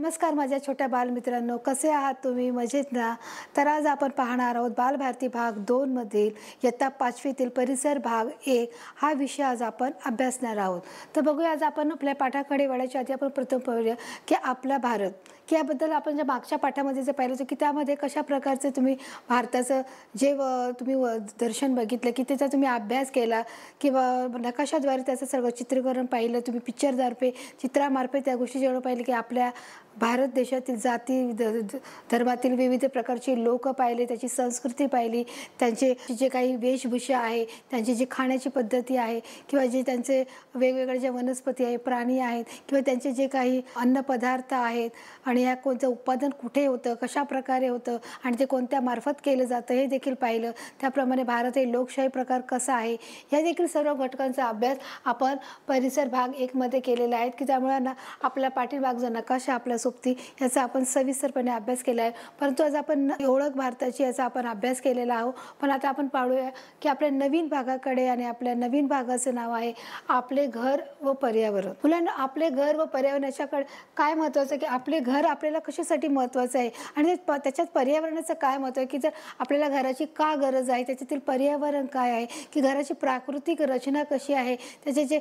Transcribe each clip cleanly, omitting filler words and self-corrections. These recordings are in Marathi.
नमस्कार माझ्या छोट्या बालमित्रांनो, कसे आहात तुम्ही? मजेत ना? तर आज आपण पाहणार आहोत बालभारती भाग 2 मधील इयत्ता 5वीतील परिसर भाग 1 हा विषय आज आपण अभ्यासणार आहोत. तर बघूया, आज आपण आपल्या पाठाकडे वळायच्या आधी आपण प्रथम पाहूया की आपला भारत, की याबद्दल आपण ज्या मागच्या पाठामध्ये जे पाहिलं होतं की त्यामध्ये कशा प्रकारचे तुम्ही भारताचं जे तुम्ही दर्शन बघितलं, की त्याचा तुम्ही अभ्यास केला किंवा नकाशाद्वारे त्याचं सगळं चित्रीकरण पाहिलं, तुम्ही पिक्चरद्वारे चित्रामार्फत त्या गोष्टी जेवढं पाहिलं की आपल्या भारत देशातील जाती धर्मातील विविध प्रकारची लोक पाहिले, त्याची संस्कृती पाहिली, त्यांचे जे काही वेशभूषा आहे, त्यांची जी खाण्याची पद्धती आहे किंवा जे त्यांचे वेगवेगळे जे वनस्पती आहे, प्राणी आहेत किंवा त्यांचे जे काही अन्नपदार्थ आहेत आणि या कोणतं उत्पादन कुठे होतं, कशा प्रकारे होतं आणि ते कोणत्या मार्फत केलं जातं हे देखील पाहिलं. त्याप्रमाणे भारत हे लोकशाही प्रकार कसा आहे या देखील सर्व घटकांचा अभ्यास आपण परिसर भाग 1 मध्ये केलेला आहे, की त्यामुळे ना आपला पाठीमागचा नकाशा आपल्या सोबती याचा आपण सविस्तरपणे अभ्यास केला आहे. परंतु आज आपण ओळख भारताची याचा आपण अभ्यास केलेला आहोत. पण आता आपण पाहूया की आपल्या नवीन भागाकडे, आणि आपल्या नवीन भागाचं नाव आहे आपले घर व पर्यावरण. मुलांना आपले घर व पर्यावरणाच्याकडे काय महत्त्वाचं, की आपले घर आपल्याला कशासाठी महत्त्वाचं आहे आणि त्याच्यात पर्यावरणाचं काय महत्त्व आहे, की जर आपल्याला घराची का गरज आहे, त्याच्यातील पर्यावरण काय आहे, की घराची प्राकृतिक रचना कशी आहे, त्याचे जे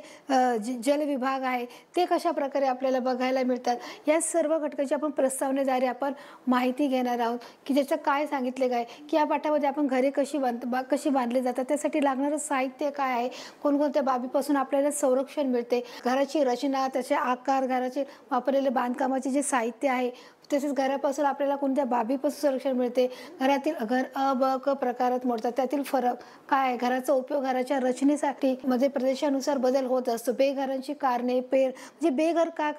जलविभाग आहे ते कशा प्रकारे आपल्याला बघायला मिळतात, या सर्व घटकाची आपण प्रस्तावनेद्वारे आपण माहिती घेणार आहोत. की त्याचं काय सांगितले काय, की या पाठामध्ये आपण घरे कशी बांधली जातात, त्यासाठी लागणारं साहित्य काय आहे, कोणकोणत्या बाबीपासून आपल्याला संरक्षण मिळते, घराची रचना, त्याचे आकार, घराचे वापरलेले बांधकामाचे जे साहित्य आहे, तसेच घरापासून आपल्याला कोणत्या बाबीपासून संरक्षण मिळते, घरातील घर अ ब क प्रकारात मोडतात, त्यातील फरक काय आहे, घराचा उपयोग घराच्या रचनेसाठी मध्ये प्रदेशानुसार बदल होत असतो, बेघरांची कारणे म्हणजे बेघर का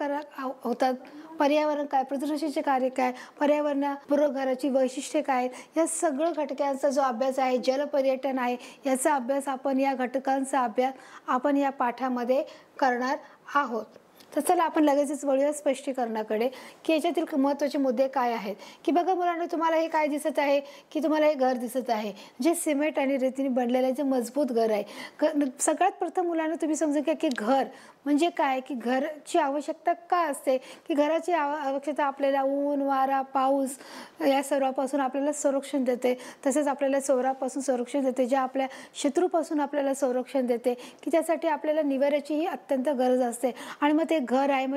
होतात, पर्यावरण काय, प्रदूषणाचे कार्य काय, पर्यावरणापूर्वक घराची वैशिष्ट्ये काय, या सगळं घटकांचा जो अभ्यास आहे, जलपर्यटन आहे, याचा अभ्यास आपण या घटकांचा अभ्यास आपण या पाठामध्ये करणार आहोत. तर चला आपण लगेचच वळूया स्पष्टीकरणाकडे, की याच्यातील महत्त्वाचे मुद्दे काय आहेत. की बघा मुलांना, तुम्हाला हे काय दिसत आहे, की तुम्हाला हे घर दिसत आहे जे सिमेंट आणि रेतीने बनलेलं जे मजबूत घर आहे. सगळ्यात प्रथम मुलांना तुम्ही समजून घ्या की घर म्हणजे काय, की घराची आवश्यकता का असते, की घराची आवश्यकता आपल्याला ऊन, वारा, पाऊस या सर्वापासून आपल्याला संरक्षण देते, तसेच आपल्याला चोरापासून संरक्षण देते, ज्या आपल्या शत्रूपासून आपल्याला संरक्षण देते, की त्यासाठी आपल्याला निवाऱ्याचीही अत्यंत गरज असते. आणि मग ते घर आहे, मग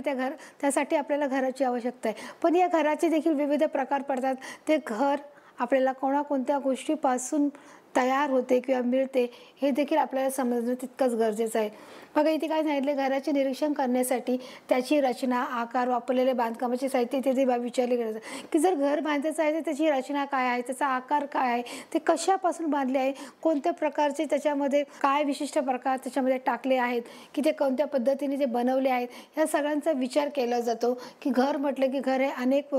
त्यासाठी आपल्याला घराची आवश्यकता आहे. पण या घराचे देखील विविध प्रकार पडतात. ते घर आपल्याला कोणत्या गोष्टीपासून तयार होते किंवा मिळते हे देखील आपल्याला समजणं तितकंच गरजेचं आहे. बघा इथे काय सांगितले, घराचे निरीक्षण करण्यासाठी त्याची रचना, आकार, वापरलेले बांधकामाचे साहित्य इत्यादी बाबी विचारली गरज आहे. की जर घर बांधायचं आहे तर त्याची रचना काय आहे, त्याचा आकार काय आहे, ते कशापासून बांधले आहे, कोणत्या प्रकारचे त्याच्यामध्ये काय विशिष्ट प्रकार त्याच्यामध्ये टाकले आहेत, की ते कोणत्या पद्धतीने ते बनवले आहेत, या सगळ्यांचा विचार केला जातो. की घर म्हटलं की घर हे अनेक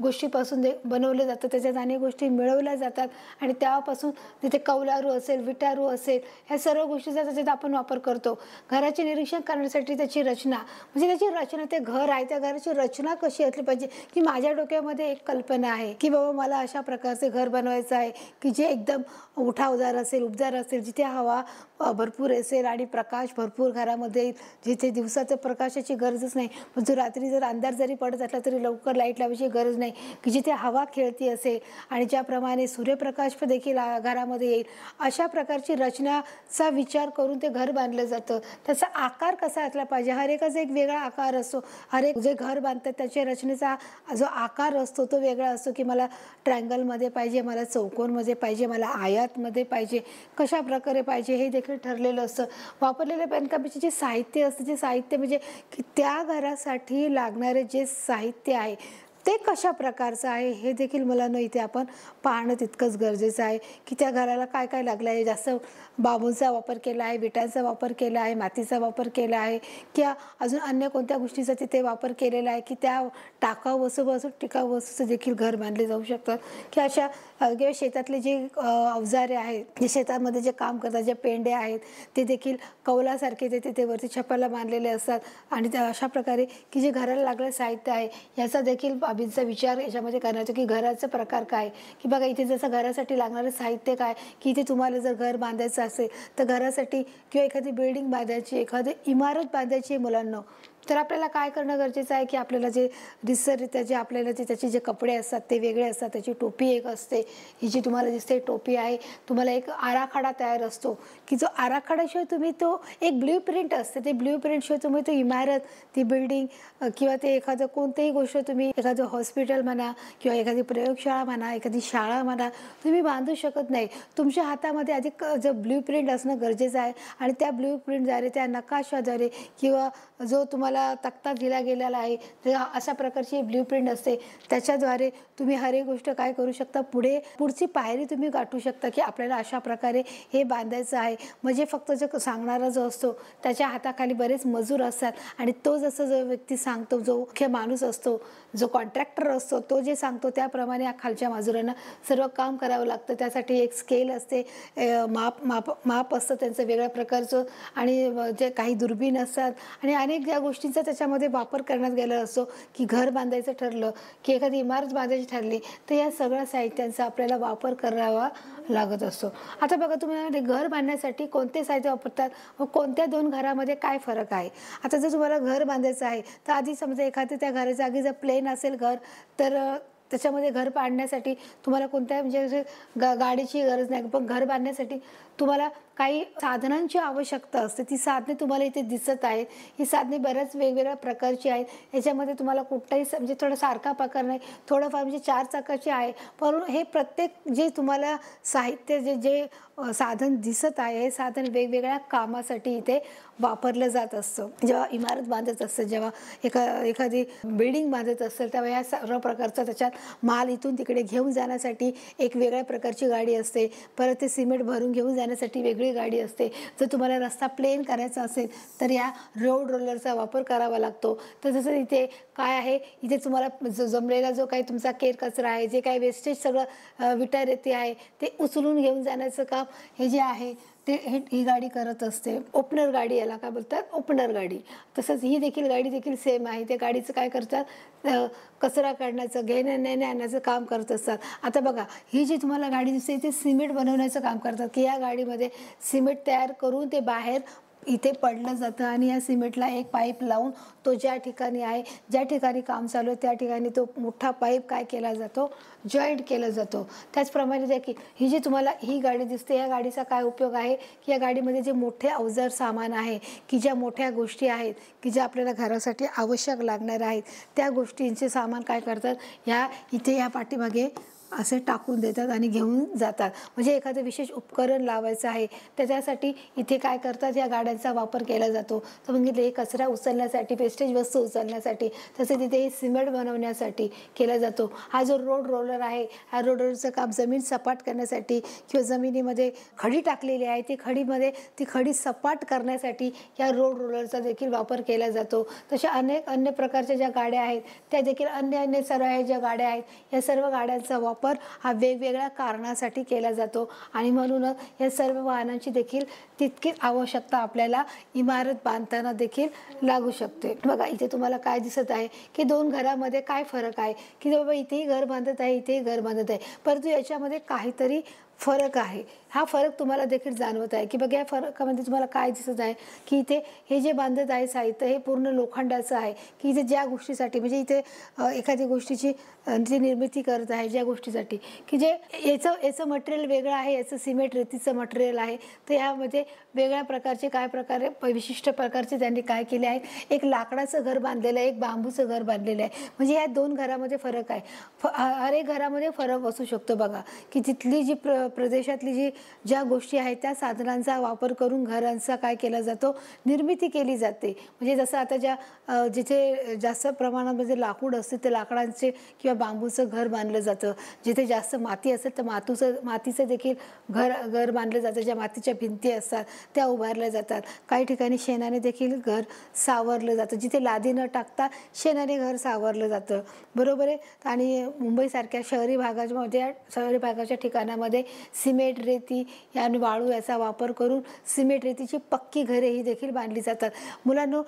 गोष्टीपासून ते बनवले जातं, त्याच्यात अनेक गोष्टी मिळवल्या जातात आणि त्यापासून तिथे कौलारू असेल, विटारू असेल, ह्या सर्व गोष्टीचा त्याच्यात आपण वापर करतो. घराचे निरीक्षण करण्यासाठी त्याची रचना, म्हणजे त्याची रचना, ते घर आहे त्या घराची रचना कशी असली पाहिजे. की माझ्या डोक्यामध्ये एक कल्पना आहे की बाबा मला अशा प्रकारचे घर बनवायचं आहे की जे एकदम उठावदार असेल, उबदार असेल, जिथे हवा भरपूर असेल आणि प्रकाश भरपूर घरामध्ये येईल, जिथे दिवसाचं प्रकाशाची गरजच नाही, पण जो रात्री जर अंधार जरी पडत असला तरी लवकर लाईट लावायची गरज नाही, की जिथे हवा खेळती असेल आणि ज्याप्रमाणे सूर्यप्रकाश देखील घरामध्ये येईल, अशा प्रकारची रचनाचा विचार करून ते घर बांधलं जातं. त्याचा आकार कसा असला पाहिजे, हर एकाचा एक वेगळा आकार असतो. हर एक जे घर बांधतात त्याच्या रचनेचा जो आकार असतो तो वेगळा असतो, की मला ट्रायंगलमध्ये पाहिजे, मला चौकोनमध्ये पाहिजे, मला आयातमध्ये पाहिजे, कशा प्रकारे पाहिजे हे देखील ठरलेलं असतं. वापरलेल्या बांधकामाचे जे साहित्य असतं, जे साहित्य म्हणजे की त्या घरासाठी लागणारे जे साहित्य आहे ते कशा प्रकारचं आहे हे देखील मला इथे आपण पाहणं तितकंच गरजेचं आहे. की त्या घराला काय काय लागलं आहे, जास्त बांबूचा वापर केला आहे, विटांचा वापर केला आहे, मातीचा वापर केला आहे, किंवा अजून अन्य कोणत्या गोष्टीचा तिथे वापर केलेला आहे, की त्या टिकाऊ वस्तूचं देखील घर बांधले जाऊ शकतात. की अशा किंवा शेतातले जे अवजारे आहेत, जे शेतामध्ये जे काम करतात, जे पेंड्या आहेत, ते देखील कौलासारखे ते तिथे वरती छपाला बांधलेले असतात. आणि त्या अशा प्रकारे की जे घराला लागलेलं साहित्य आहे याचा देखील बाबींचा विचार याच्यामध्ये करण्याचा, की घराचा प्रकार काय, की बघा इथे जसं घरासाठी लागणारं साहित्य काय, की इथे तुम्हाला जर घर बांधायचं असेल तर घरासाठी किंवा एखादी बिल्डिंग बांधायची, एखादी इमारत बांधायची मुलांना, तर आपल्याला काय करणं गरजेचं आहे की आपल्याला जे रितसररित्या जे आपल्याला जे त्याचे जे कपडे असतात ते वेगळे असतात. त्याची टोपी एक असते, ही जी तुम्हाला दिसते टोपी आहे. तुम्हाला एक आराखडा तयार असतो की जो आराखड्याशिवाय तुम्ही तो एक ब्ल्यू प्रिंट असते, ते ब्ल्यू प्रिंटशिवाय तुम्ही तो इमारत, ती बिल्डिंग किंवा ते एखादं कोणतेही गोष्ट तुम्ही एखादं हॉस्पिटल म्हणा किंवा एखादी प्रयोगशाळा म्हणा, एखादी शाळा म्हणा, तुम्ही बांधू शकत नाही. तुमच्या हातामध्ये आधी जो ब्ल्यू प्रिंट असणं गरजेचं आहे आणि त्या ब्ल्यू प्रिंटद्वारे, त्या नकाशाद्वारे किंवा जो तुम्हाला तक्ता दिला गेलेला आहे, अशा प्रकारची ब्ल्यू प्रिंट असते. त्याच्याद्वारे तुम्ही हर एक गोष्ट काय करू शकता, पुढची पायरी तुम्ही गाठू शकता की आपल्याला अशा प्रकारे हे बांधायचं आहे. म्हणजे फक्त जो सांगणारा जो असतो त्याच्या हाताखाली बरेच मजूर असतात आणि तो जसं जो व्यक्ती सांगतो, जो मुख्य माणूस असतो, जो कॉन्ट्रॅक्टर असतो, तो जे सांगतो त्याप्रमाणे खालच्या मजुरांना सर्व काम करावं लागतं. त्यासाठी एक स्केल असते, माप असतं त्यांचं वेगळ्या प्रकारचं आणि जे काही दुर्बीण असतात आणि अनेक ज्या गोष्टींचा त्याच्यामध्ये वापर करण्यात गेला असतो की घर बांधायचं ठरलं की एखादी इमारत बांधायची ठरली तर या सगळ्या साहित्यांचा आपल्याला वापर करावा लागत असतो. आता बघा, तुम्ही घर बांधण्यासाठी कोणते साहित्य वापरतात व कोणत्या दोन घरामध्ये काय फरक आहे. आता जर तुम्हाला घर बांधायचं आहे तर आधी समजा एखाद्या त्या घराच्या जागी जर प्लेन असेल घर, तर त्याच्यामध्ये घर बांधण्यासाठी तुम्हाला कोणत्या म्हणजे गाडीची गरज नाही, पण घर बांधण्यासाठी तुम्हाला काही साधनांची आवश्यकता असते. ती साधने तुम्हाला इथे दिसत आहेत. ही साधने बऱ्याच वेगवेगळ्या प्रकारची आहेत. याच्यामध्ये तुम्हाला कुठलाही म्हणजे थोडा सारखा प्रकार नाही, थोडंफार म्हणजे 4 चाकाची आहे, पण हे प्रत्येक जे तुम्हाला साहित्य जे साधन दिसत आहे, हे साधन वेगवेगळ्या कामासाठी इथे वापरलं जात असतं. जेव्हा इमारत बांधत असतं, जेव्हा एखादी बिल्डिंग बांधत असेल, तेव्हा या सर्व प्रकारचा त्याच्यात माल इथून तिकडे घेऊन जाण्यासाठी एक वेगळ्या प्रकारची गाडी असते. परत ते सिमेंट भरून घेऊन जाण्यासाठी वेगळी गाडी असते. जर तुम्हाला रस्ता प्लेन करायचा असेल तर या रोड रोलरचा वापर करावा लागतो. तर जसं इथे काय आहे, इथे तुम्हाला जमलेला जो काही तुमचा केर कचरा आहे, जे काही वेस्टेज सगळं विटा रेती आहे, ते उचलून घेऊन जाण्याचं काम हे जे आहे ते ही गाडी करत असते. ओपनर गाडी, याला काय बोलतात, ओपनर गाडी. तसंच ही देखील गाडी देखील सेम आहे. त्या गाडीचं काय करतात, कचरा काढण्याचं, घेण्या आणण्याचं काम करत असतात. आता बघा, ही जी तुम्हाला गाडी दिसते ते सिमेंट बनवण्याचं काम करतात की या गाडीमध्ये सिमेंट तयार करून ते बाहेर इथे पडलं जातं आणि या सिमेंटला एक पाईप लावून तो ज्या ठिकाणी आहे, ज्या ठिकाणी काम चालू आहे त्या ठिकाणी तो मोठा पाईप काय केला जातो, जॉईंट केला जातो. त्याचप्रमाणे जे की ही जी तुम्हाला ही गाडी दिसते, या गाडीचा काय उपयोग आहे की या गाडीमध्ये जे मोठे अवजार सामान आहे, की ज्या मोठ्या गोष्टी आहेत की ज्या आपल्याला घरासाठी आवश्यक लागणार आहेत, त्या गोष्टींचे सामान काय करतात, ह्या इथे या पाठीमागे असे टाकून देतात आणि घेऊन जातात. म्हणजे एखादं विशेष उपकरण लावायचं आहे त्याच्यासाठी इथे काय करतात, या गाड्यांचा वापर केला जातो. तर म्हणजे कचरा उचलण्यासाठी, वेस्टेज वस्तू उचलण्यासाठी, तसं तिथे सिमेंट बनवण्यासाठी केला जातो. हा जो रोड रोलर आहे, ह्या रोड रोलरचं काम जमीन सपाट करण्यासाठी किंवा जमिनीमध्ये खडी टाकलेली आहे ती खडी सपाट करण्यासाठी या रोड रोलरचा देखील वापर केला जातो. तशा अनेक अन्य प्रकारच्या ज्या गाड्या आहेत त्या देखील अन्य सर्व ज्या गाड्या आहेत या सर्व गाड्यांचा वापर हा वेगवेगळ्या कारणासाठी केला जातो आणि म्हणूनच या सर्व वाहनांची देखील तितकीच आवश्यकता आपल्याला इमारत बांधताना देखील लागू शकते. बघा, इथे तुम्हाला काय दिसत आहे की दोन घरामध्ये काय फरक आहे की बाबा इथेही घर बांधत आहे, इथेही घर बांधत आहे, परंतु याच्यामध्ये काहीतरी फरक आहे. हा फरक तुम्हाला देखील जाणवत आहे की बघा या फरकामध्ये तुम्हाला काय दिसत आहे की इथे हे जे बांधत आहे साहित्य हे पूर्ण लोखंडाचं आहे की इथे ज्या गोष्टीसाठी म्हणजे इथे एखादी गोष्टीची जी निर्मिती करत आहे ज्या गोष्टीसाठी की जे याचं मटेरियल वेगळं आहे, याचं सिमेंट रेतीचं मटेरियल आहे, तर यामध्ये वेगळ्या प्रकारचे काय प्रकारे विशिष्ट प्रकारचे त्यांनी काय केले आहे, एक लाकडाचं घर बांधलेलं आहे, एक बांबूचं घर बांधलेलं आहे. म्हणजे या दोन घरामध्ये फरक आहे. हर एक घरामध्ये फरक असू शकतो. बघा की तिथली जी प्रदेशातली ज्या गोष्टी आहेत त्या साधनांचा वापर करून घरांचा काय केला जातो, निर्मिती केली जाते. म्हणजे जसं आता जिथे जास्त प्रमाणामध्ये लाकूड असते ते लाकडांचे किंवा बांबूचं घर बांधलं जातं. जिथे जास्त माती असेल तर मातीचं देखील घर बांधलं जातं. ज्या मातीच्या भिंती असतात त्या उभारल्या जातात. काही ठिकाणी शेणाने देखील घर सावरलं जातं. जिथे लादी न टाकता शेणाने घर सावरलं जातं, बरोबर आहे. आणि मुंबईसारख्या शहरी भागाच्या ठिकाणामध्ये सिमेंट, रेती आणि वाळू याचा वापर करून सिमेंट रेतीची पक्की घरे ही देखील बांधली जातात. मुलांनो,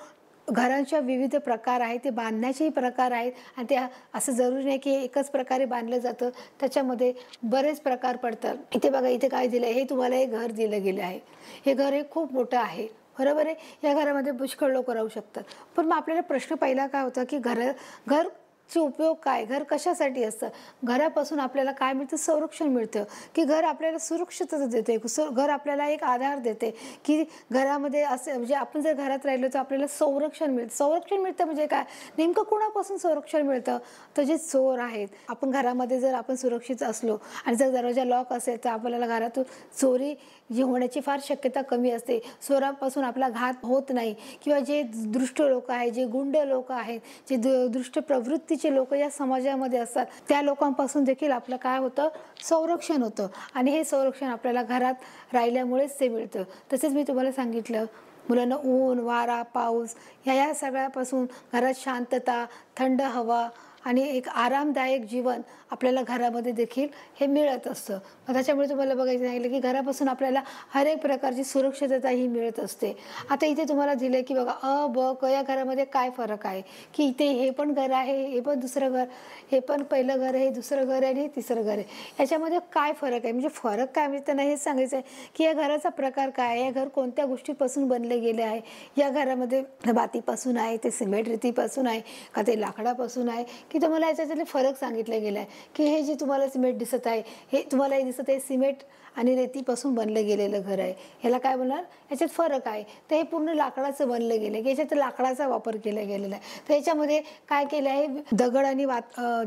घरांच्या विविध प्रकार आहेत, ते बांधण्याचेही प्रकार आहेत आणि ते असं जरुरी नाही की एकच प्रकारे बांधलं जातं, त्याच्यामध्ये बरेच प्रकार पडतात. इथे बघा, इथे काय दिलं आहे, हे तुम्हाला एक घर दिलं गेलं आहे. हे घर हे खूप मोठं आहे, बरोबर आहे. या घरामध्ये पुष्कळ लोकं राहू शकतात. पण मग आपल्याला प्रश्न पहिला काय होता, की घरचे उपयोग काय? घर कशासाठी असतं? घरापासून आपल्याला काय मिळतं? संरक्षण मिळतं, की घर आपल्याला सुरक्षितता देते. घर आपल्याला एक आधार देते, की घरामध्ये असं म्हणजे आपण जर घरात राहिलो तर आपल्याला संरक्षण मिळतं. संरक्षण मिळतं म्हणजे काय? नेमकं कोणापासून संरक्षण मिळतं? तर जे चोर आहेत. आपण घरामध्ये जर आपण सुरक्षित असलो आणि जर दरवाजा लॉक असेल तर आपल्याला घरातून चोरी होण्याची फार शक्यता कमी असते. चोरापासून आपला घात होत नाही किंवा जे दुष्ट लोकं आहेत, जे गुंड लोकं आहेत, जे दुष्ट प्रवृत्तीचे लोक या समाजामध्ये असतात, त्या लोकांपासून देखील आपलं काय होतं? संरक्षण होतं. आणि हे संरक्षण आपल्याला घरात राहिल्यामुळेच ते मिळतं. तसेच मी तुम्हाला सांगितलं, मुलांना ऊन, वारा, पाऊस या सगळ्यापासून घरात शांतता, थंड हवा आणि एक आरामदायक जीवन आपल्याला घरामध्ये देखील हे मिळत असतं. मग त्याच्यामुळे तुम्हाला बघायचं सांगितलं, की घरापासून आपल्याला हर एक प्रकारची सुरक्षितता ही मिळत असते. आता इथे तुम्हाला दिलं, की बघा ब, क या घरामध्ये काय फरक आहे, की इथे हे पण घर आहे, हे पण दुसरं घर, हे पण पहिलं घर आहे, हे दुसरं घर आहे आणि हे तिसरं घर आहे. याच्यामध्ये काय फरक आहे? म्हणजे फरक काय म्हणजे त्यांना हेच सांगायचं आहे, की या घराचा प्रकार काय आहे, या घर कोणत्या गोष्टीपासून बनले गेले आहे, या घरामध्ये मातीपासून आहे, ते सिमेंट रेतीपासून आहे का ते लाकडापासून आहे, की तुम्हाला याच्यातले फरक सांगितला गेला आहे, की हे जे तुम्हाला सिमेंट दिसत आहे, हे तुम्हाला हे दिसत आहे सिमेंट आणि रेतीपासून बनलं गेलेलं घर आहे. ह्याला काय बोलणार? याच्यात फरक आहे. तर हे पूर्ण लाकडाचं बनलं गेलं, की याच्यात लाकडाचा वापर केला गेलेला आहे. तर याच्यामध्ये काय केलं आहे? दगड आणि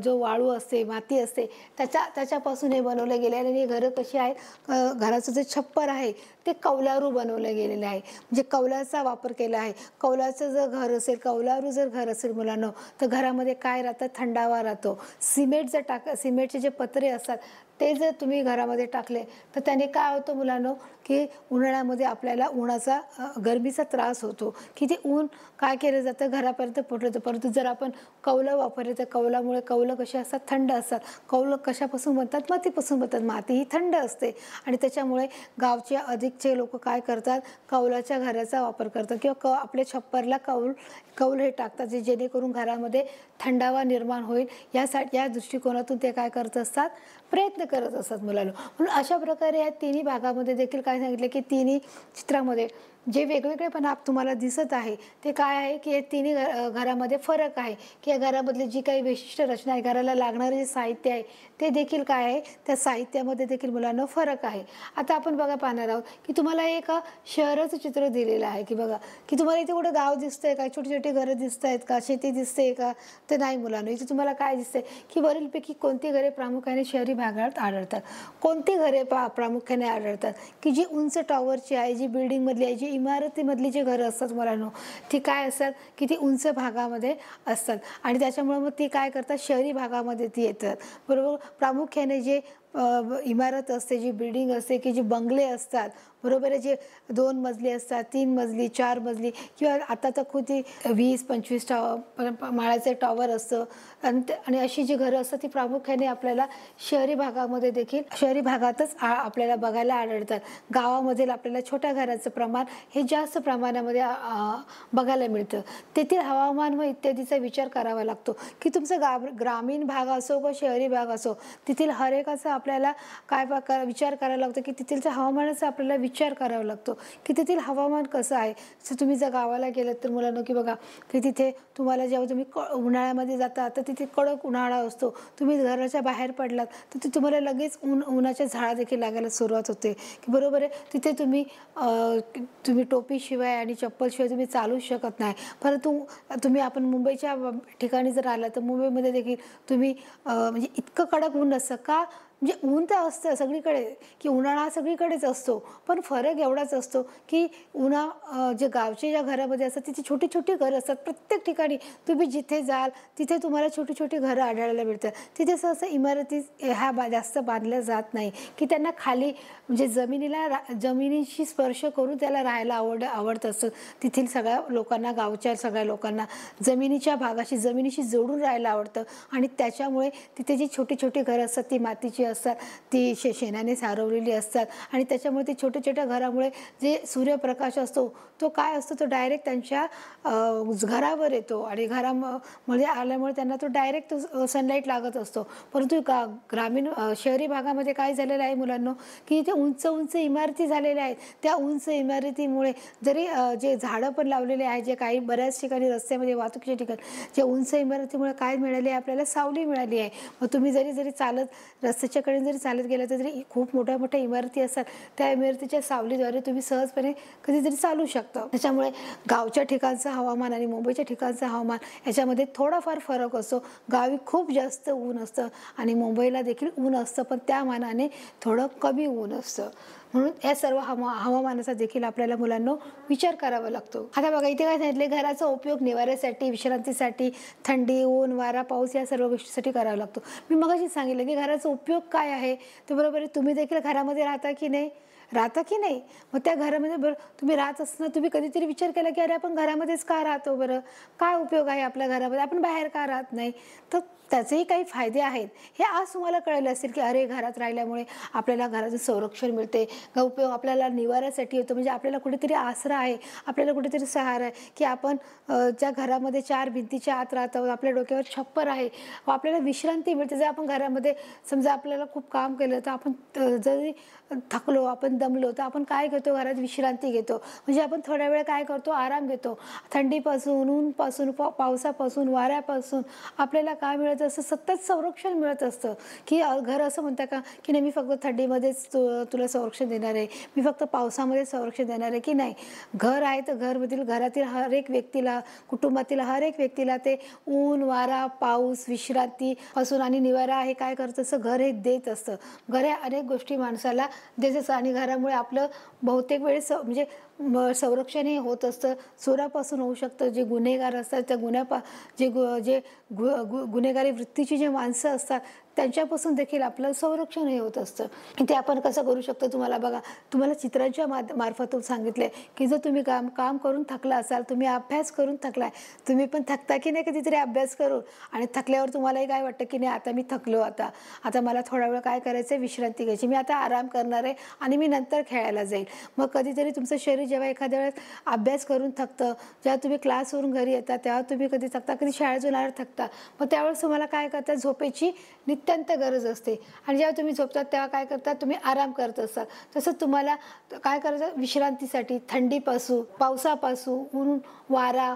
जो वाळू असते, माती असते, त्याच्यापासून हे बनवलं गेलं आहे. आणि हे घरं कशी आहेत? घराचं जे छप्पर आहे ते कौलारू बनवलं गेलेलं आहे. म्हणजे कौलाचा वापर केला आहे. कौलाचं जर घर असेल, कौलारू जर घर असेल मुलांनो, तर घरामध्ये काय राहतं? थंडावा राहतो. सिमेंटचे जे पत्रे असतात ते जर तुम्ही घरामध्ये टाकले तर त्याने काय होतं मुलांनो, की उन्हाळ्यामध्ये आपल्याला गरमीचा त्रास होतो, की ते ऊन काय केलं जातं? घरापर्यंत पोहोचलं जातं. परंतु जर आपण कौलं वापरले तर कौलं कशी असतात? थंड असतात. कौलं कशापासून बनतात? मातीपासून बनतात. माती ही थंड असते आणि त्याच्यामुळे गावचे अधिकचे लोक काय करतात? कौलाच्या घराचा वापर करतात किंवा आपल्या छप्परला कौल हे टाकतात, जेणेकरून घरामध्ये थंडावा निर्माण होईल या दृष्टिकोनातून ते काय करत असतात? प्रयत्न करत असतात मुलांना. म्हणून अशा प्रकारे या तिन्ही भागामध्ये देखील काय सांगितलं, की तिन्ही चित्रामध्ये जे वेगवेगळेपणा तुम्हाला दिसत आहे ते काय आहे, की या तिन्ही घरामध्ये फरक आहे, की या घरामधली जी काही विशिष्ट रचना आहे, घराला लागणारे जे साहित्य आहे ते देखील काय आहे? त्या साहित्यामध्ये देखील मुलांना फरक आहे. आता आपण बघा पाहणार आहोत, की तुम्हाला एक शहराचं चित्र दिलेलं आहे, की बघा की तुम्हाला इथे कुठं गाव दिसतंय का? छोटी छोटी घरं दिसत आहेत का? शेती दिसते का? तर नाही मुलांना. इथे तुम्हाला काय दिसतंय, की वरीलपैकी कोणती घरे प्रामुख्याने शहरी भागात आढळतात? कोणती घरे प्रामुख्याने आढळतात? की जी उंच टॉवरची आहे, जी बिल्डिंगमधली आहे, जी इमारतीमधली जी घरं असतात मुलांनो, ती काय असतात? की ती उंच भागामध्ये असतात आणि त्याच्यामुळे मग ती काय करतात? शहरी भागामध्ये ती येतात. बरोबर. प्रामुख्याने जे इमारत असते, जी बिल्डिंग असते, की जी बंगले असतात, बरोबर आहे, जे 2 मजली असतात, 3 मजली, 4 मजली किंवा आता तर खूप 20-25 माळ्याचं टॉवर असतं आणि अशी जी घरं असतात ती प्रामुख्याने आपल्याला शहरी भागातच आपल्याला बघायला आढळतात. गावामधील आपल्याला छोट्या घराचं प्रमाण हे जास्त प्रमाणामध्ये बघायला मिळतं. तेथील हवामान व इत्यादीचा विचार करावा लागतो, की तुमचा ग्रामीण भाग असो व शहरी भाग असो, तेथील हर एकाचा आपल्याला विचार करायला लागतो, की तेथीलच्या हवामानाचा आपल्याला विचार करावा लागतो, की तेथील हवामान कसं आहे. तुम्ही जर गावाला गेलात तर मुलांनो, की बघा की तिथे तुम्हाला जेव्हा तुम्ही उन्हाळ्यामध्ये जाता तर तिथे कडक उन्हाळा असतो. तुम्ही घराच्या बाहेर पडलात तर ते तुम्हाला लगेच उन्हाच्या झळा देखील लागायला सुरुवात होते, की बरोबर आहे. तिथे तुम्ही टोपीशिवाय आणि चप्पलशिवाय तुम्ही चालूच शकत नाही. परंतु आपण मुंबईच्या ठिकाणी जर आला तर मुंबईमध्ये देखील तुम्ही म्हणजे इतकं कडक ऊन नसतं का? म्हणजे ऊन तर असतं सगळीकडे, की उन्हाळा सगळीकडेच असतो, पण फरक एवढाच असतो, की जे गावचे ज्या घरामध्ये असतात तिथे छोटी छोटी घरं असतात. प्रत्येक ठिकाणी तुम्ही जिथे जाल तिथे तुम्हाला छोटी छोटी घरं आढळायला मिळतात. तिथे सहसा इमारती जास्त बांधल्या जात नाही, की त्यांना खाली म्हणजे जमिनीशी स्पर्श करून त्याला राहायला आवडत असतं. तिथील सगळ्या लोकांना, गावच्या सगळ्या लोकांना जमिनीशी जोडून राहायला आवडतं आणि त्याच्यामुळे तिथे जी छोटी छोटी घरं असतात ती मातीची असतात ती शेणाने सारवलेली असतात आणि त्याच्यामुळे ती छोट्या छोट्या घरामुळे जे सूर्यप्रकाश असतो तो काय असतो तो डायरेक्ट त्यांच्या घरावर येतो आणि घरामध्ये आल्यामुळे त्यांना तो डायरेक्ट सनलाईट लागत असतो. परंतु ग्रामीण शहरी भागामध्ये काय झालेलं आहे मुलांना की इथे उंच उंच इमारती झालेल्या आहेत. त्या उंच इमारतीमुळे जरी जे झाडं पण लावलेले आहेत, जे काही बऱ्याच ठिकाणी रस्त्यामध्ये वाहतुकीच्या ठिकाणी जे उंच इमारतीमुळे काय मिळाले आहे आपल्याला सावली मिळाली आहे. मग तुम्ही जरी चालत रस्त्याच्या कडेने जरी चालत गेला तरी खूप मोठ्या मोठ्या इमारती असतात, त्या इमारतीच्या सावलीद्वारे तुम्ही सहजपणे कधीतरी चालू शकता. त्याच्यामुळे गावच्या ठिकाणचं हवामान आणि मुंबईच्या ठिकाणचं हवामान याच्यामध्ये थोडाफार फरक असतो. गावी खूप जास्त ऊन असतं आणि मुंबईला देखील ऊन असतं, पण त्या मानाने थोडं कमी ऊन असतं. म्हणून या सर्व हवामानाचा देखील आपल्याला मुलांना विचार करावा लागतो. आता बघा इथे काय सांगितले, घराचा उपयोग निवाऱ्यासाठी, विश्रांतीसाठी, थंडी, ऊन, वारा, पाऊस या सर्व गोष्टीसाठी करावा लागतो. मी मगाशी सांगितलं की घराचा उपयोग काय आहे. तर बरोबर आहे, तुम्ही देखील घरामध्ये राहता की नाही, मग त्या घरामध्ये बरं तुम्ही राहत असताना तुम्ही कधीतरी विचार केला की अरे आपण घरामध्येच का राहतो, बरं काय उपयोग आहे आपल्या घरामध्ये, आपण बाहेर का राहत नाही. तर त्याचेही काही फायदे आहेत हे आज तुम्हाला कळलं असेल की अरे घरात राहिल्यामुळे आपल्याला घराचं संरक्षण मिळते, उपयोग आपल्याला निवाऱ्यासाठी होतो. म्हणजे आपल्याला कुठेतरी आसरा आहे, आपल्याला कुठेतरी सहारा आहे की आपण ज्या घरामध्ये 4 भिंतीच्या आत राहतो, आपल्या डोक्यावर छप्पर आहे, आपल्याला विश्रांती मिळते. जर आपण घरामध्ये समजा आपल्याला खूप काम केलं तर आपण जरी थकलो, आपण दमलो तर आपण काय घेतो, घरात विश्रांती घेतो. म्हणजे आपण थोड्या वेळ काय करतो, आराम घेतो. थंडीपासून, ऊनपासून, पावसापासून, वाऱ्यापासून आपल्याला काय मिळत असतं, सतत संरक्षण मिळत असतं. की घर असं म्हणतं का की नाही मी फक्त थंडीमध्येच तुला संरक्षण देणार आहे, मी फक्त पावसामध्ये संरक्षण देणार आहे, की नाही. घर आहे तर घरातील हर एक व्यक्तीला, कुटुंबातील हर एक व्यक्तीला ते ऊन, वारा, पाऊस, विश्रांतीपासून आणि निवारा हे काय करत असतं, घर हे देत असतं. घर हे अनेक गोष्टी माणसाला देत असतं आणि घरामुळे आपलं बहुतेक वेळेस म्हणजे संरक्षणही होत असतं. चोरापासून होऊ शकतं. जे गुन्हेगार असतात त्या गुन्हेगारी वृत्तीची जे माणसं असतात त्यांच्यापासून देखील आपलं संरक्षण हे होत असतं. ते आपण कसं करू शकतो, तुम्हाला चित्रांच्या मार्फतून सांगितले की जर तुम्ही काम करून थकला असाल, तुम्ही अभ्यास करून थकलाय, तुम्ही पण थकता की नाही कधीतरी अभ्यास करून, आणि थकल्यावर तुम्हालाही काय वाटतं की नाही आता मी थकलो, आता मला थोडा वेळ काय करायचं, विश्रांती घ्यायची, मी आता आराम करणार आहे आणि मी नंतर खेळायला जाईल. मग कधीतरी तुमचं शरीर जेव्हा एखाद्या वेळेस अभ्यास करून थकतं, जेव्हा तुम्ही क्लासवरून घरी येता तेव्हा तुम्ही कधी थकता, कधी शाळेतून आल्यावर थकता, मग त्यावेळेस तुम्हाला काय करता, झोपेची नितांत गरज असते. आणि जेव्हा तुम्ही झोपतात तेव्हा काय करतात, तुम्ही आराम करत असतात. तसं तुम्हाला काय करायचं, विश्रांतीसाठी थंडीपासून, पावसापासून, ऊन, वारा,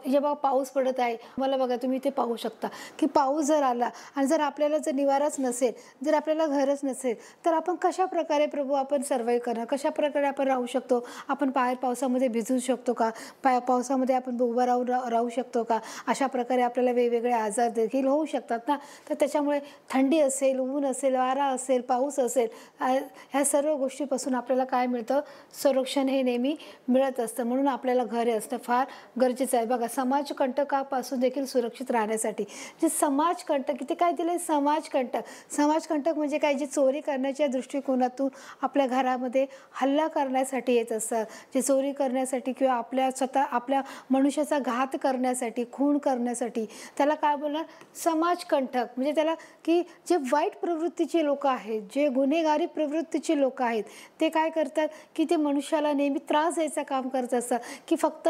जेव्हा पाऊस पडत आहे, मला बघा तुम्ही इथे पाहू शकता की पाऊस जर आला आणि जर आपल्याला जर निवाराच नसेल, जर आपल्याला घरच नसेल, तर आपण कशा प्रकारे प्रभू आपण सर्वाइव्ह करणार, कशा प्रकारे आपण राहू शकतो. आपण बाहेर पावसामध्ये भिजू शकतो का, पावसामध्ये आपण उभं राहू शकतो का. अशा प्रकारे आपल्याला वेगवेगळे आजार देखील होऊ शकतात ना. तर त्याच्यामुळे थंडी असेल, ऊन असेल, वारा असेल, पाऊस असेल, ह्या सर्व गोष्टीपासून आपल्याला काय मिळतं, संरक्षण हे नेहमी मिळत असतं. म्हणून आपल्याला घर असणं फार गरजेचं आहे. बघा समाजकंटकापासून देखील सुरक्षित राहण्यासाठी जे समाजकंटक इथे काय दिले, समाजकंटक म्हणजे काय, जे चोरी करण्याच्या दृष्टिकोनातून आपल्या घरामध्ये हल्ला करण्यासाठी येत असतात, जे चोरी करण्यासाठी किंवा आपल्या मनुष्याचा घात करण्यासाठी, खून करण्यासाठी, त्याला काय बोलणार, समाजकंटक. म्हणजे त्याला की जे वाईट प्रवृत्तीचे लोक आहेत, जे गुन्हेगारी प्रवृत्तीचे लोक आहेत, ते काय करतात की ते मनुष्याला नेहमी त्रास द्यायचं काम करत असतात. की फक्त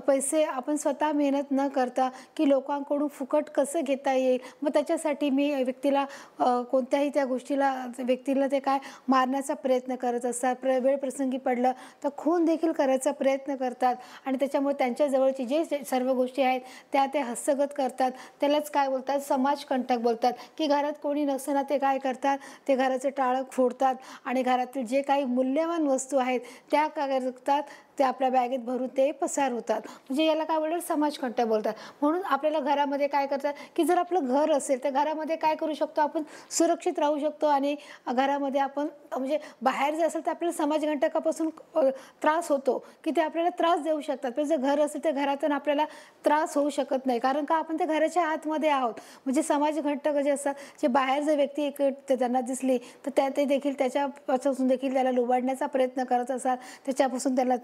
पैसे आपण स्वतः मेहनत न करता की लोकांकडून फुकट कसं घेता येईल, मग त्याच्यासाठी मी व्यक्तीला कोणत्याही त्या व्यक्तीला ते काय मारण्याचा प्रयत्न करत असतात. वेळ प्रसंगी पडलं तर खून देखील करायचा प्रयत्न करतात आणि त्याच्यामुळे त्यांच्या जवळची जे सर्व गोष्टी आहेत त्या ते हस्तगत करतात. त्यालाच काय बोलतात, समाजकंटक बोलतात. की घरात कोणी नसताना ते काय करतात, ते घराचं टाळं फोडतात आणि घरातील जे काही मूल्यवान वस्तू आहेत त्या काय करतात, ते आपल्या बॅगेत भरून ते पसार होतात. म्हणजे याला काय बोलतात, समाजकंटक बोलतात. म्हणून आपल्याला घरामध्ये काय करतात की जर आपलं घर असेल तर घरामध्ये काय करू शकतो, आपण सुरक्षित राहू शकतो. आणि घरामध्ये आपण म्हणजे बाहेर जर असेल तर आपल्याला समाजकंटकापासून त्रास होतो की ते आपल्याला त्रास देऊ शकतात. पण जर घर असेल तर घरातून आपल्याला त्रास होऊ शकत नाही, कारण का आपण त्या घराच्या आतमध्ये आहोत. म्हणजे समाजकंटक जे असतात, जे बाहेर जर व्यक्ती त्यांना दिसली तर ते देखील त्याच्यापासून देखील त्याला लुबाडण्याचा प्रयत्न करत असतात, त्याच्यापासून त्याला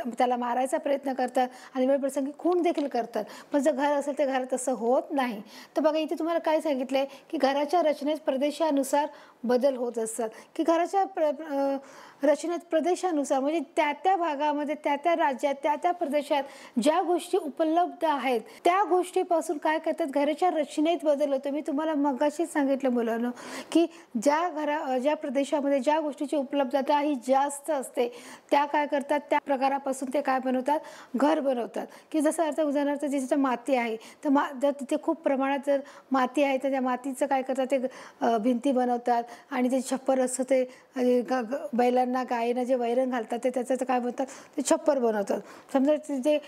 त्याला मारायचा प्रयत्न करतात आणि वेळप्रसंगी खून देखील करतात. पण जर घर असेल तर घरात तसं होत नाही. तर बघा इथे तुम्हाला काय सांगितलं आहे की घराच्या रचनेत प्रदेशानुसार बदल होत असतात, की घराच्या रचनेत प्रदेशानुसार म्हणजे त्या त्या भागामध्ये, त्या त्या राज्यात, त्या त्या प्रदेशात ज्या गोष्टी उपलब्ध आहेत त्या गोष्टीपासून काय करतात, घराच्या रचनेत बदल होतो. मी तुम्हाला मगाशीच सांगितलं मुलांनो की ज्या प्रदेशामध्ये ज्या गोष्टीची उपलब्धता ही जास्त असते त्या काय करतात, त्या प्रकारापासून ते काय बनवतात, घर बनवतात. की जसं अर्थ उदाहरणार्थ जिथे माती आहे तर जर तिथे खूप प्रमाणात जर माती आहे तर त्या मातीचं काय करतात, ते भिंती बनवतात आणि ते छप्पर असतं ते बैलांना गायींना जे वैरण घालतात ते त्याचं काय बनवतात, ते छप्पर बनवतात. समजा तिथे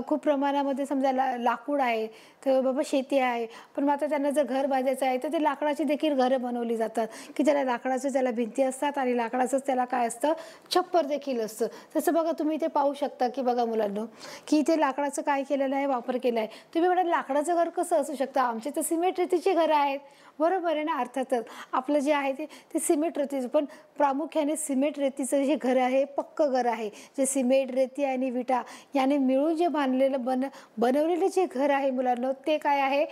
खूप प्रमाणामध्ये समजा लाकूड आहे तर बाबा शेती आहे, पण मग आता त्यांना जर घर बांधायचं आहे तर ते लाकडाची देखील घरं बनवली जातात की त्याला लाकडाचं त्याला भिंती असतात आणि लाकडाचंच त्याला काय असतं, छप्पर देखील असतं. तसं बघा तुम्ही इथे पाहू शकता की बघा मुलांनो की इथे लाकडाचं काय केलेलं आहे, वापर केला आहे. तुम्ही म्हणाल लाकडाचं घर कसं असू शकतं, आमचे तर सिमेंट रेतीची घरं आहेत. बरोबर आहे ना, अर्थातच आपलं जे आहे ते सिमेंट रेतीचं, पण प्रामुख्याने सिमेंट रेतीचं जे घर आहे पक्कं घर आहे. जे सिमेंट रेती आणि विटा याने मिळून जे बनवलेलं जे घर आहे मुलांना ते काय आहे,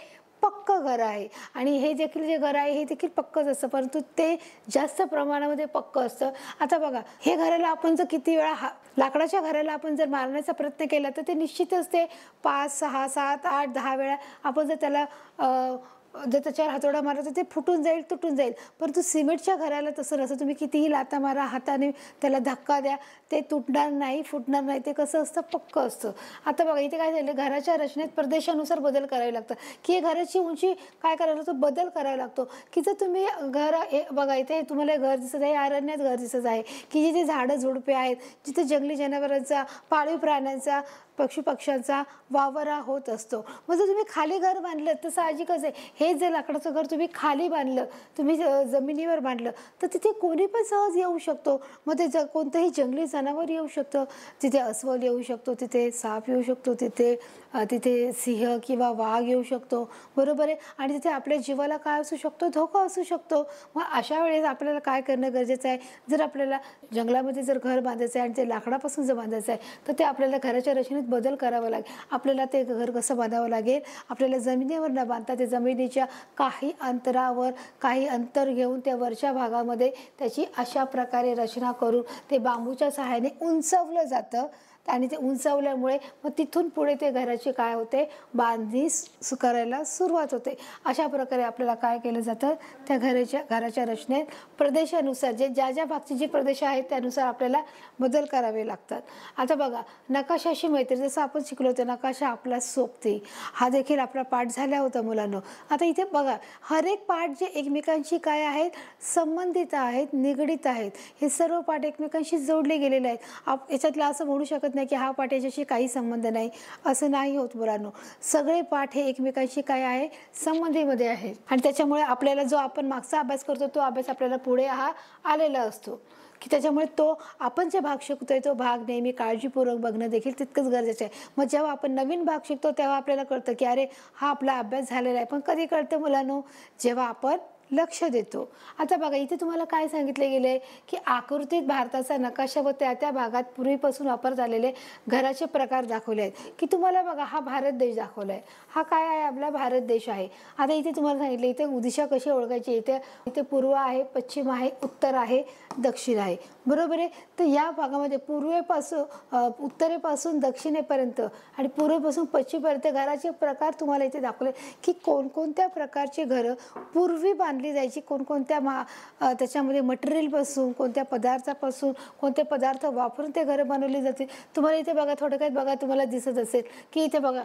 पक्कं घर आहे. आणि हे देखील जे घर आहे हे देखील पक्कंच असतं, परंतु ते जास्त प्रमाणामध्ये पक्कं असतं. आता बघा हे घराला आपण जर किती वेळा लाकडाच्या घराला आपण जर मारण्याचा प्रयत्न केला तर ते निश्चितच ते 5, 6, 7, 8, 10 वेळा आपण जर त्याला जर त्याच्यावर हातोडा मारला तर ते फुटून जाईल, तुटून जाईल. परंतु सिमेंटच्या घराला तसं नसतं. तुम्ही कितीही लाथा मारा, हाताने त्याला धक्का द्या, ते तुटणार नाही, फुटणार नाही. ते कसं असतं, पक्कं असतं. आता बघा इथे काय झालं, घराच्या रचनेत प्रदेशानुसार बदल करावे लागतात की हे घराची उंची काय करायला लागतो, बदल करावा लागतो. की जर तुम्ही बघा इथे तुम्हाला घर दिसत आहे, अरण्यात घर दिसत आहे की जिथे झाडं झुडपे आहेत, जिथे जंगली जनावरांचा, पाळीव प्राण्यांचा, पक्षांचा वावरा होत असतो. मग जर तुम्ही खाली घर बांधलं तर साहजिकच आहे, हे जर लाकडाचं घर तुम्ही खाली बांधलं, तुम्ही जमिनीवर बांधलं तर तिथे कोणी पण सहज येऊ शकतो. मग ते कोणतंही जंगली जनावर येऊ शकतं, तिथे अस्वल येऊ शकतो, तिथे साप येऊ शकतो, तिथे सिंह किंवा वाघ येऊ शकतो. बरोबर आहे. आणि तिथे आपल्या जीवाला काय असू शकतो, धोका असू शकतो. मग अशा वेळेस आपल्याला काय करणं गरजेचं आहे, जर आपल्याला जंगलामध्ये जर घर बांधायचं आहे आणि ते लाकडापासून जर बांधायचं आहे तर ते आपल्याला घराच्या रचनेत बदल करावा लागेल. आपल्याला ते घर कसं बांधावं लागेल, आपल्याला जमिनीवर न बांधता ते जमिनीच्या काही अंतरावर काही अंतर घेऊन त्या वरच्या भागामध्ये त्याची अशा प्रकारे रचना करून ते बांबूच्या सहाय्याने उंचवलं जातं. आणि ते उंचावल्यामुळे मग तिथून पुढे ते घराची काय होते, बांधणी करायला सुरुवात होते. अशा प्रकारे आपल्याला काय केलं जातं, त्या घराच्या रचनेत प्रदेशानुसार ज्या भागचे जे प्रदेश आहेत त्यानुसार आपल्याला बदल करावे लागतात. आता बघा नकाशाशी मैत्री, जसं आपण शिकलो होतं नकाशा आपला सोबती, हा देखील आपला पाठ झाला होता मुलांनो. आता इथे बघा हर एक पाठ जे एकमेकांशी काय आहेत, संबंधित आहेत, निगडीत आहेत. हे सर्व पाठ एकमेकांशी जोडले गेलेले आहेत. याच्यातलं असं म्हणू शकत नाही की हा पाठ याच्याशी काही संबंध नाही, असं नाही होत मुलांनो. सगळे पाठ हे एकमेकांशी काय आहे, संबंधीमध्ये आहे. आणि त्याच्यामुळे आपल्याला जो आपण मागचा अभ्यास करतो तो अभ्यास आपल्याला पुढे हा आलेला असतो. की त्याच्यामुळे तो आपण जे भाग शिकतोय तो भाग नेहमी काळजीपूर्वक बघणं देखील तितकंच गरजेचं आहे. मग जेव्हा आपण नवीन भाग शिकतो तेव्हा आपल्याला कळतं की अरे हा आपला अभ्यास झालेला आहे. पण कधी कळतं मुलांनो, जेव्हा आपण लक्ष देतो. आता बघा इथे तुम्हाला काय सांगितले गेले की आकृतीत भारताचा नकाशा व त्या त्या भागात पूर्वीपासून वापरत आलेले घराचे प्रकार दाखवले आहेत. की तुम्हाला बघा हा भारत देश दाखवला आहे, हा काय आहे, आपला भारत देश आहे. आता इथे तुम्हाला सांगितलं इथे दिशा कशी ओळखायची, इथे पूर्व आहे, पश्चिम आहे, उत्तर आहे, दक्षिण आहे. बरोबर आहे. तर या भागामध्ये उत्तरेपासून दक्षिणेपर्यंत आणि पूर्वेपासून पश्चिमेपर्यंत घराचे प्रकार तुम्हाला इथे दाखवले की कोणकोणत्या प्रकारची घरं पूर्वी बांधली जायची, कोणकोणत्या त्याच्यामध्ये मटेरियलपासून, कोणत्या पदार्थापासून, कोणते पदार्थ वापरून ते घरं बनवली जाते. तुम्हाला इथे बघा थोडक्यात बघा तुम्हाला दिसत असेल की इथे बघा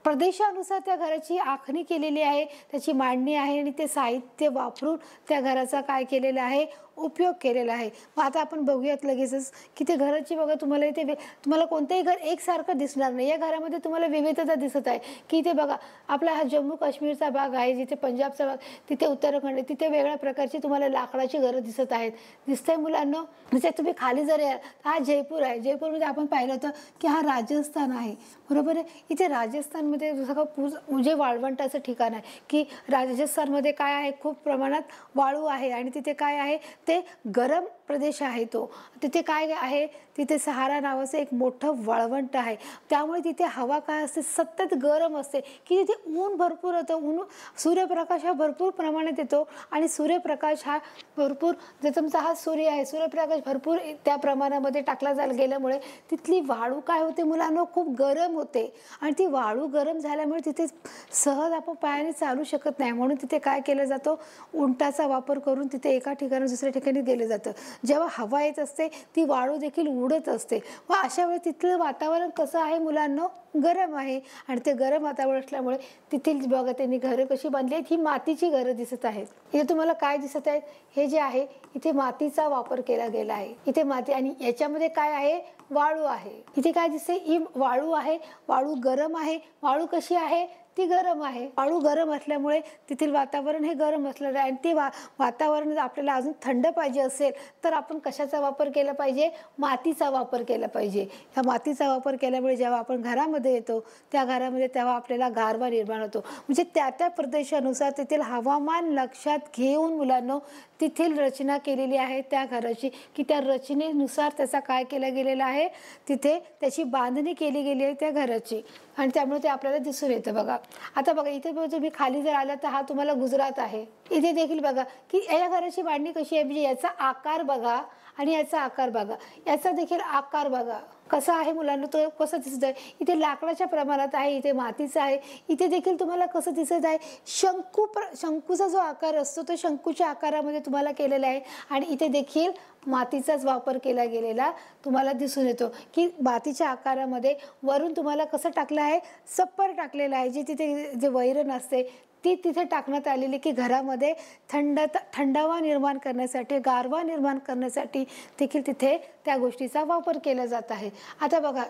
प्रदेशानुसार त्या घराची आखणी केलेली आहे, त्याची मांडणी आहे आणि ते साहित्य वापरून त्या घराचा काय केलेला आहे, उपयोग केलेला आहे. मग आता आपण बघूयात लगेचच की ते घराची बघा तुम्हाला इथे तुम्हाला कोणतंही घर एकसारखं दिसणार नाही. या घरामध्ये तुम्हाला विविधता दिसत आहे की इथे बघा आपला हा जम्मू काश्मीरचा भाग आहे, जिथे पंजाबचा भाग, तिथे उत्तराखंड, तिथे वेगळ्या प्रकारची तुम्हाला लाकडाची घरं दिसत आहेत. दिसतंय मुलांना. म्हणजे तुम्ही खाली जर याल हा जयपूर आहे, जयपूरमध्ये आपण पाहिलं होतं की हा राजस्थान आहे. बरोबर आहे. इथे राजस्थानमध्ये सगळं जे वाळवंटाचं ठिकाण आहे की राजस्थानमध्ये काय आहे, खूप प्रमाणात वाळू आहे आणि तिथे काय आहे, ते गरम प्रदेश आहे तो. तिथे काय आहे, तिथे सहारा नावाचं एक मोठं वाळवंट आहे. त्यामुळे तिथे हवा काय असते, सतत गरम असते, की तिथे ऊन भरपूर होतं. सूर्यप्रकाश हा भरपूर प्रमाणात येतो आणि सूर्यप्रकाश हा भरपूर, जर तुमचा हा सूर्य आहे, सूर्यप्रकाश भरपूर त्या प्रमाणामध्ये टाकला गेल्यामुळे तिथली वाळू काय होते मुलांना, खूप गरम होते. आणि ती वाळू गरम झाल्यामुळे तिथे सहज आपण पायाने चालू शकत नाही. म्हणून तिथे काय केलं जातं, उंटाचा वापर करून तिथे एका ठिकाणी दुसऱ्या ठिकाणी गेलं जातं. जेव्हा हवा येत असते ती वाळू देखील उडत असते व अशा वेळी तिथलं वातावरण कसं आहे मुलांना, गरम आहे. आणि ते गरम वातावरण असल्यामुळे तिथील बघा त्यांनी घरं कशी बांधली आहेत, ही मातीची घरं दिसत आहेत. इथे तुम्हाला काय दिसत आहेत, हे जे आहे इथे मातीचा वापर केला गेला आहे. इथे माती आणि याच्यामध्ये काय आहे, वाळू आहे. इथे काय दिसते, ही वाळू आहे. वाळू गरम आहे. वाळू कशी आहे, ती गरम आहे. वाळू गरम असल्यामुळे तिथील वातावरण हे गरम असलेलं आहे. आणि ते वातावरण जर आपल्याला अजून थंड पाहिजे असेल तर आपण कशाचा वापर केला पाहिजे, मातीचा वापर केला पाहिजे. ह्या मातीचा वापर केल्यामुळे जेव्हा आपण घरामध्ये येतो त्या घरामध्ये तेव्हा आपल्याला गारवा निर्माण होतो. म्हणजे त्या त्या प्रदेशानुसार तेथील हवामान लक्षात घेऊन मुलांनो तिथील रचना केलेली आहे त्या घराची, की त्या रचनेनुसार त्याचा काय केलं गेलेलं आहे, तिथे त्याची बांधणी केली गेली आहे त्या घराची. आणि त्यामुळे ते आपल्याला दिसून येतं. बघा आता बघा इथे तुम्ही खाली जर आला तर हा तुम्हाला गुजरात आहे. इथे देखील बघा की या घराची बांधणी कशी आहे, म्हणजे याचा आकार बघा आणि याचा आकार बघा, याचा देखील आकार बघा कसा आहे मुलांना, तो कसं दिसत आहे. इथे लाकडाच्या प्रमाणात आहे, इथे मातीचा आहे. इथे देखील तुम्हाला कसं दिसत आहे, शंकूचा जो आकार असतो तो शंकूच्या आकारामध्ये तुम्हाला केलेला आहे. आणि इथे देखील मातीचाच वापर केला गेलेला तुम्हाला दिसून येतो, की मातीच्या आकारामध्ये वरून तुम्हाला कसं टाकलं आहे, सप्पर टाकलेलं आहे. जे तिथे जे वैरण असते ती तिथे टाकण्यात आलेली, की घरामध्ये थंडावा निर्माण करण्यासाठी, गारवा निर्माण करण्यासाठी देखील तिथे त्या गोष्टीचा वापर केला जात आहे. आता बघा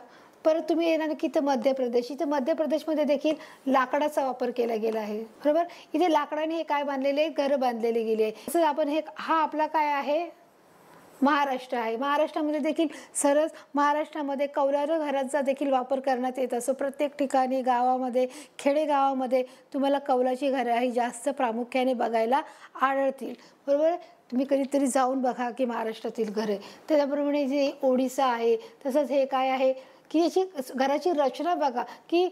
परत तुम्ही येणार की इथं मध्य प्रदेश. इथं मध्य प्रदेशमध्ये देखील लाकडाचा वापर केला गेला आहे. बरोबर, इथे लाकडाने हे काय बांधलेले, घरं बांधलेली गेली आहे. तसंच आपण हा आपला काय आहे, महाराष्ट्र आहे. महाराष्ट्रामध्ये देखील सरस महाराष्ट्रामध्ये कौलारू घरांचा देखील वापर करण्यात येत असतो. प्रत्येक ठिकाणी गावामध्ये, खेडेगावामध्ये तुम्हाला कौलाची घरं ही जास्त प्रामुख्याने बघायला आढळतील. बरोबर, तुम्ही कधीतरी जाऊन बघा की महाराष्ट्रातील घरे. त्याप्रमाणे जे ओडिसा आहे, तसंच हे काय आहे की याची घराची रचना बघा, की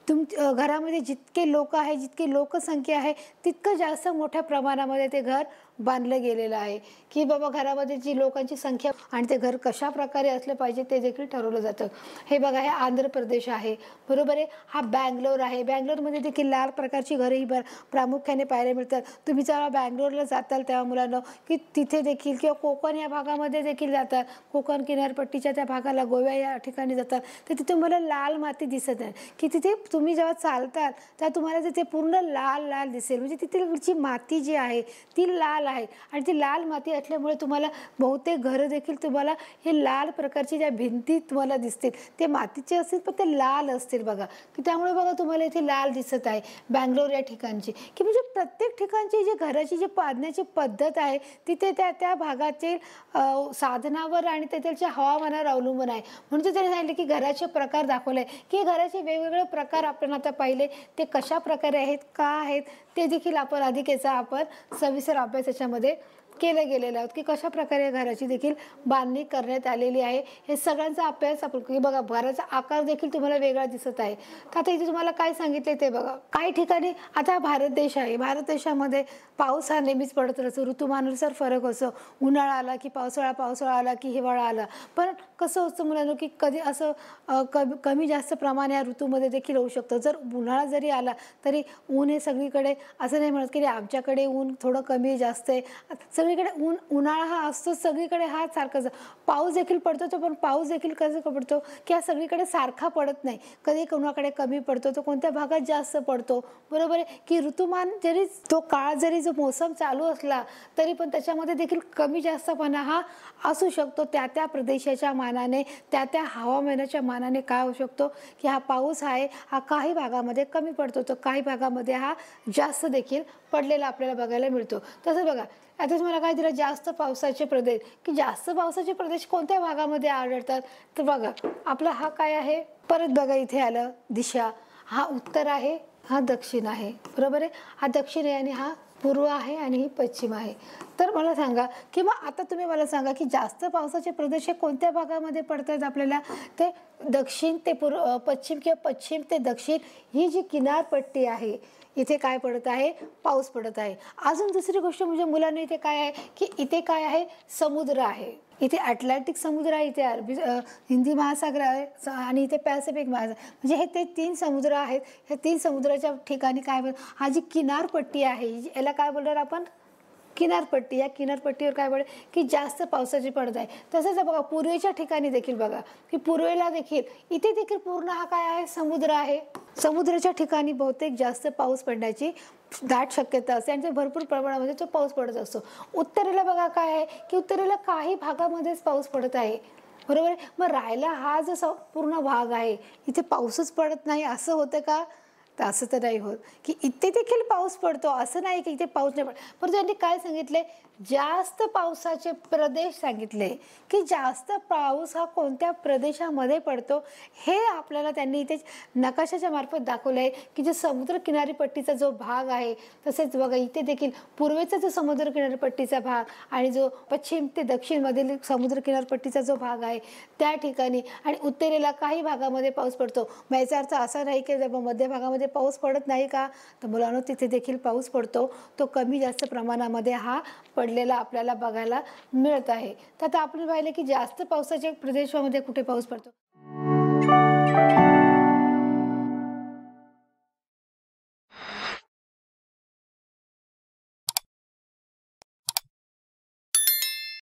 घरामध्ये जितके लोक आहे, जितकी लोकसंख्या आहे तितकं जास्त मोठ्या प्रमाणामध्ये ते घर बांधलं गेलेलं आहे, की बाबा घरामध्ये जी लोकांची संख्या आणि ते घर कशा प्रकारे असलं पाहिजे ते देखील ठरवलं जातं. हे बघा, हे आंध्र प्रदेश आहे. बरोबर आहे, हा बँगलोर आहे. बँगलोरमध्ये देखील लाल प्रकारची घरं ही प्रामुख्याने पाहायला मिळतात. तुम्ही जेव्हा बँगलोरला जाताल तेव्हा मुलांना की तिथे देखील, किंवा कोकण या भागामध्ये देखील जातात, कोकण किनारपट्टीच्या त्या भागाला, गोव्या या ठिकाणी जातात, तर तिथे मला लाल माती दिसत आहे, की तिथे तुम्ही जेव्हा चालतात तेव्हा तुम्हाला तिथे पूर्ण लाल लाल दिसेल. म्हणजे तिथली माती जी आहे ती लाल आहे. आणि ती लाल माती असल्यामुळे तुम्हाला बहुतेक घरं देखील तुम्हाला हे लाल प्रकारची ज्या भिंती तुम्हाला दिसतील ते मातीचे असतील, पण ते लाल असतील बघा, की त्यामुळे बघा तुम्हाला इथे लाल दिसत आहे बँगलोर या ठिकाणची. की म्हणजे प्रत्येक ठिकाणची जी घराची जी बांधण्याची पद्धत आहे तिथे त्या त्या भागातील साधनावर आणि तेथील हवामानावर अवलंबून आहे. म्हणून त्यांनी सांगितलं की घराचे प्रकार दाखवले, की घराचे वेगवेगळे प्रकार आपण आता पाहिले, ते कशा प्रकारे आहेत, का आहेत, ते देखील आपण अधिक याचा आपण सविस्तर अभ्यास याच्यामध्ये केलं गेलेलं आहोत, की कशा प्रकारे घराची देखील बांधणी करण्यात आलेली आहे. हे सगळ्यांचा अभ्यास आपण की बघा, घराचा आकार देखील तुम्हाला वेगळा दिसत आहे. तर आता इथे तुम्हाला काय सांगितले ते बघा. काही ठिकाणी आता भारत देश आहे, भारत देशामध्ये पाऊस हा नेहमीच पडत असतो, ऋतुमानानुसार फरक असतो. उन्हाळा आला की पावसाळा, पावसाळा आला की हिवाळा आला. पण कसं असतं मुलांना की कधी असं कमी जास्त प्रमाण या ऋतूमध्ये देखील होऊ शकतं. जर उन्हाळा जरी आला तरी ऊन हे सगळीकडे असं नाही म्हणत की आमच्याकडे ऊन थोडं कमी जास्त आहे. सगळीकडे उन्हाळा हा असतो, सगळीकडे हा सारखाच. पाऊस देखील पडतो, तो पण पाऊस देखील कसं पडतो की हा सगळीकडे सारखा पडत नाही. कधी कोणाकडे कमी पडतो, तो कोणत्या भागात जास्त पडतो. बरोबर आहे, की ऋतुमान जरी तो काळ जरी जो मोसम चालू असला तरी पण त्याच्यामध्ये देखील कमी जास्तपणा हा असू शकतो. त्या त्या प्रदेशाच्या मानाने, त्या त्या हवामानाच्या मानाने काय होऊ शकतो की हा पाऊस आहे हा काही भागामध्ये कमी पडतो, तर काही भागामध्ये हा जास्त देखील पडलेला आपल्याला बघायला मिळतो. तसं बघा, आता तुम्हाला काय दिलं, जास्त पावसाचे प्रदेश, की जास्त पावसाचे प्रदेश कोणत्या भागामध्ये आढळतात. तर बघा आपला हा काय आहे, परत बघा इथे आलं दिशा, हा उत्तर आहे, हा दक्षिण आहे. बरोबर आहे, हा दक्षिण आहे आणि हा पूर्व आहे आणि ही पश्चिम आहे. तर मला सांगा, की मग आता तुम्ही मला सांगा, की जास्त पावसाचे प्रदेश हे कोणत्या भागामध्ये पडतात आपल्याला? ते दक्षिण ते पश्चिम किंवा पश्चिम ते दक्षिण ही जी किनारपट्टी आहे, इथे काय पडत आहे? पाऊस पडत आहे. अजून दुसरी गोष्ट म्हणजे मुलांना इथे काय आहे, की इथे काय आहे? समुद्र आहे. इथे अटलांटिक समुद्र आहे, इथे हिंदी महासागर आहे आणि इथे पॅसिफिक महासागर, म्हणजे हे ते 3 समुद्र आहेत. हे 3 समुद्राच्या ठिकाणी काय हा जी किनारपट्टी आहे, याला काय बोलणार आपण? किनारपट्टी. या किनारपट्टीवर काय पडेल, की जास्त पावसाची पडत आहे. तसंच बघा पूर्वेच्या ठिकाणी देखील बघा, की पूर्वेला देखील इथे देखील पूर्ण हा काय आहे? समुद्र आहे. समुद्राच्या ठिकाणी बहुतेक जास्त पाऊस पडण्याची दाट शक्यता असते आणि ते भरपूर प्रमाणामध्ये तो पाऊस पडत असतो. उत्तरेला बघा काय आहे, की उत्तरेला काही भागामध्येच पाऊस पडत आहे. बरोबर आहे. मग राहिला हा जो पूर्ण भाग आहे, इथे पाऊसच पडत नाही असं होतं का? तर असं तर नाही होत, की इथे देखील पाऊस पडतो, असं नाही की इथे पाऊस नाही पडत. परंतु त्यांनी काय सांगितले? जास्त पावसाचे प्रदेश सांगितले, की जास्त पाऊस हा कोणत्या प्रदेशामध्ये पडतो हे आपल्याला त्यांनी इथे नकाशाच्या मार्फत दाखवलं आहे, की जो समुद्र किनारीपट्टीचा जो भाग आहे, तसेच बघा इथे देखील पूर्वेचा जो समुद्र किनारपट्टीचा भाग आणि जो पश्चिम ते दक्षिणमधील समुद्र किनारपट्टीचा जो भाग आहे त्या ठिकाणी आणि उत्तरेला काही भागामध्ये पाऊस पडतो. मग याचा अर्थ असा नाही की मध्य भागामध्ये पाऊस पडत नाही का? तर मुलांनो, तिथे देखील पाऊस पडतो. तो कमी जास्त प्रमाणामध्ये हा पडलेला आपल्याला बघायला मिळत आहे. तर आता आपण पाहिलं की जास्त पावसाच्या प्रदेशामध्ये कुठे पाऊस पडतो.